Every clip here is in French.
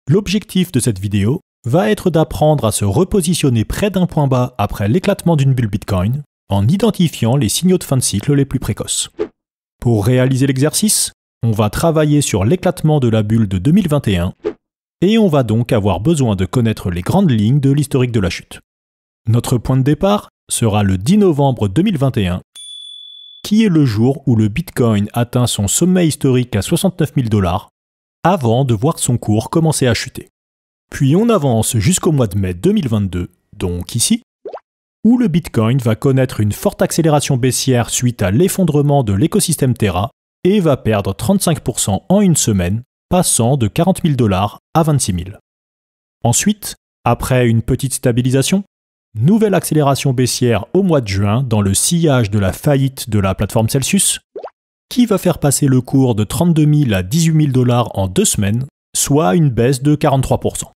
L'objectif de cette vidéo va être d'apprendre à se repositionner près d'un point bas après l'éclatement d'une bulle Bitcoin en identifiant les signaux de fin de cycle les plus précoces. Pour réaliser l'exercice, on va travailler sur l'éclatement de la bulle de 2021 et on va donc avoir besoin de connaître les grandes lignes de l'historique de la chute. Notre point de départ sera le 10 novembre 2021, qui est le jour où le Bitcoin atteint son sommet historique à 69 000 $, avant de voir son cours commencer à chuter. Puis on avance jusqu'au mois de mai 2022, donc ici, où le Bitcoin va connaître une forte accélération baissière suite à l'effondrement de l'écosystème Terra et va perdre 35% en une semaine, passant de 40 000 $ à 26 000. Ensuite, après une petite stabilisation, nouvelle accélération baissière au mois de juin dans le sillage de la faillite de la plateforme Celsius, qui va faire passer le cours de 32 000 à 18 000 $ en 2 semaines, soit une baisse de 43%.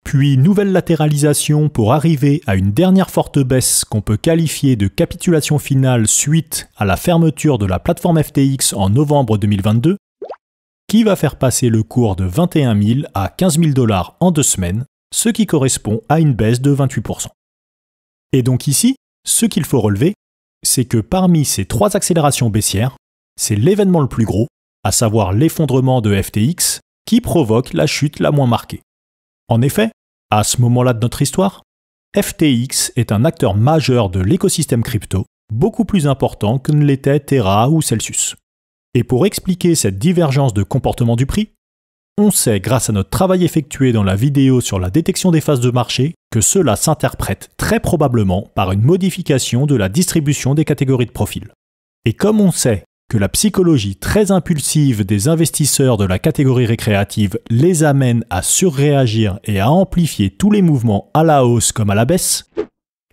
Puis nouvelle latéralisation pour arriver à une dernière forte baisse qu'on peut qualifier de capitulation finale suite à la fermeture de la plateforme FTX en novembre 2022, qui va faire passer le cours de 21 000 à 15 000 $ en 2 semaines, ce qui correspond à une baisse de 28%. Et donc ici, ce qu'il faut relever, c'est que parmi ces 3 accélérations baissières, c'est l'événement le plus gros, à savoir l'effondrement de FTX, qui provoque la chute la moins marquée. En effet, à ce moment-là de notre histoire, FTX est un acteur majeur de l'écosystème crypto, beaucoup plus important que ne l'était Terra ou Celsius. Et pour expliquer cette divergence de comportement du prix, on sait grâce à notre travail effectué dans la vidéo sur la détection des phases de marché que cela s'interprète très probablement par une modification de la distribution des catégories de profil. Et comme on sait que la psychologie très impulsive des investisseurs de la catégorie récréative les amène à surréagir et à amplifier tous les mouvements à la hausse comme à la baisse,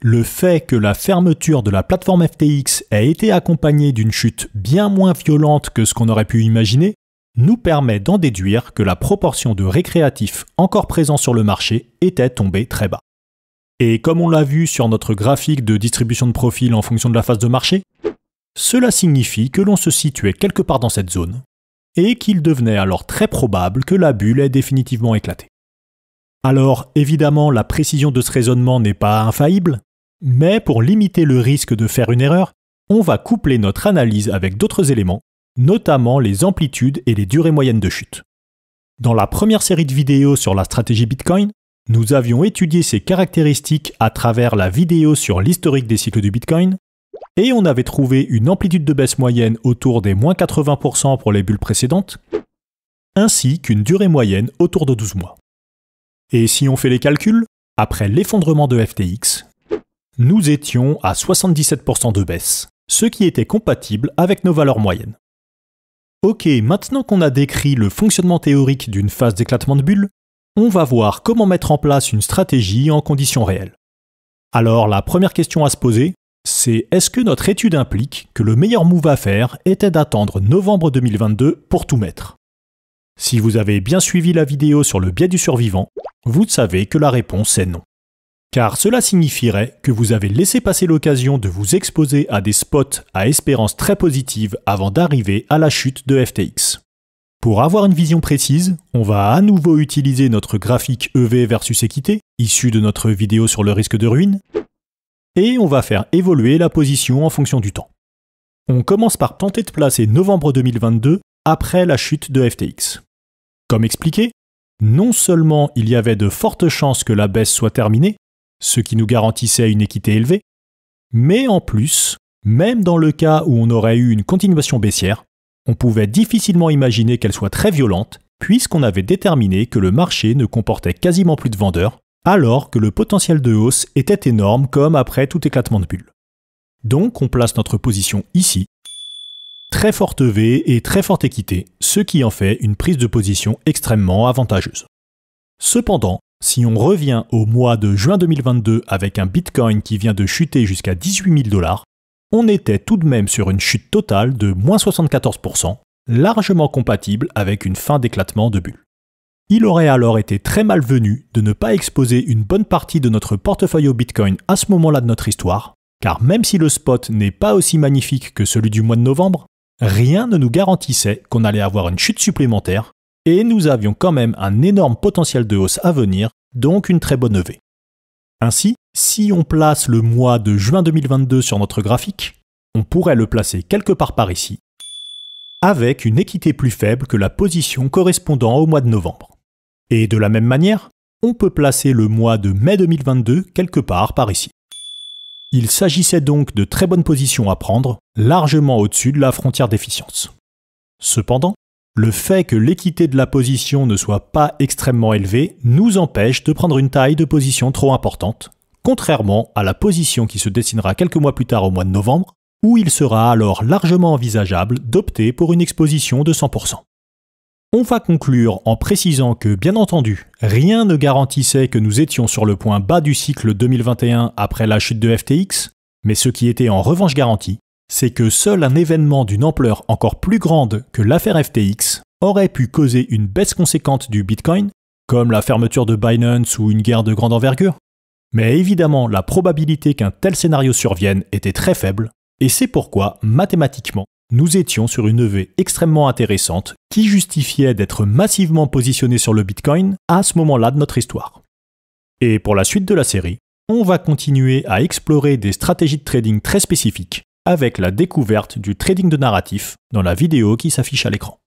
le fait que la fermeture de la plateforme FTX ait été accompagnée d'une chute bien moins violente que ce qu'on aurait pu imaginer, nous permet d'en déduire que la proportion de récréatifs encore présents sur le marché était tombée très bas. Et comme on l'a vu sur notre graphique de distribution de profil en fonction de la phase de marché, cela signifie que l'on se situait quelque part dans cette zone, et qu'il devenait alors très probable que la bulle ait définitivement éclaté. Alors évidemment, la précision de ce raisonnement n'est pas infaillible, mais pour limiter le risque de faire une erreur, on va coupler notre analyse avec d'autres éléments, notamment les amplitudes et les durées moyennes de chute. Dans la première série de vidéos sur la stratégie Bitcoin, nous avions étudié ces caractéristiques à travers la vidéo sur l'historique des cycles du Bitcoin, et on avait trouvé une amplitude de baisse moyenne autour des moins 80% pour les bulles précédentes, ainsi qu'une durée moyenne autour de 12 mois. Et si on fait les calculs, après l'effondrement de FTX, nous étions à 77% de baisse, ce qui était compatible avec nos valeurs moyennes. Ok, maintenant qu'on a décrit le fonctionnement théorique d'une phase d'éclatement de bulle, on va voir comment mettre en place une stratégie en conditions réelles. Alors la première question à se poser, c'est est-ce que notre étude implique que le meilleur move à faire était d'attendre novembre 2022 pour tout mettre? Si vous avez bien suivi la vidéo sur le biais du survivant, vous savez que la réponse est non. Car cela signifierait que vous avez laissé passer l'occasion de vous exposer à des spots à espérance très positive avant d'arriver à la chute de FTX. Pour avoir une vision précise, on va à nouveau utiliser notre graphique EV versus équité, issu de notre vidéo sur le risque de ruine, et on va faire évoluer la position en fonction du temps. On commence par tenter de placer novembre 2022 après la chute de FTX. Comme expliqué, non seulement il y avait de fortes chances que la baisse soit terminée, ce qui nous garantissait une équité élevée, mais en plus, même dans le cas où on aurait eu une continuation baissière, on pouvait difficilement imaginer qu'elle soit très violente, puisqu'on avait déterminé que le marché ne comportait quasiment plus de vendeurs, alors que le potentiel de hausse était énorme comme après tout éclatement de bulle. Donc on place notre position ici, très forte V et très forte équité, ce qui en fait une prise de position extrêmement avantageuse. Cependant, si on revient au mois de juin 2022 avec un Bitcoin qui vient de chuter jusqu'à 18 000 $, on était tout de même sur une chute totale de moins 74%, largement compatible avec une fin d'éclatement de bulle. Il aurait alors été très malvenu de ne pas exposer une bonne partie de notre portefeuille au Bitcoin à ce moment-là de notre histoire, car même si le spot n'est pas aussi magnifique que celui du mois de novembre, rien ne nous garantissait qu'on allait avoir une chute supplémentaire, et nous avions quand même un énorme potentiel de hausse à venir, donc une très bonne EV. Ainsi, si on place le mois de juin 2022 sur notre graphique, on pourrait le placer quelque part par ici, avec une équité plus faible que la position correspondant au mois de novembre. Et de la même manière, on peut placer le mois de mai 2022 quelque part par ici. Il s'agissait donc de très bonnes positions à prendre, largement au-dessus de la frontière d'efficience. Cependant, le fait que l'équité de la position ne soit pas extrêmement élevée nous empêche de prendre une taille de position trop importante, contrairement à la position qui se dessinera quelques mois plus tard au mois de novembre, où il sera alors largement envisageable d'opter pour une exposition de 100%. On va conclure en précisant que, bien entendu, rien ne garantissait que nous étions sur le point bas du cycle 2021 après la chute de FTX, mais ce qui était en revanche garanti, c'est que seul un événement d'une ampleur encore plus grande que l'affaire FTX aurait pu causer une baisse conséquente du Bitcoin, comme la fermeture de Binance ou une guerre de grande envergure. Mais évidemment, la probabilité qu'un tel scénario survienne était très faible, et c'est pourquoi, mathématiquement, nous étions sur une EV extrêmement intéressante qui justifiait d'être massivement positionné sur le Bitcoin à ce moment-là de notre histoire. Et pour la suite de la série, on va continuer à explorer des stratégies de trading très spécifiques avec la découverte du trading de narratif dans la vidéo qui s'affiche à l'écran.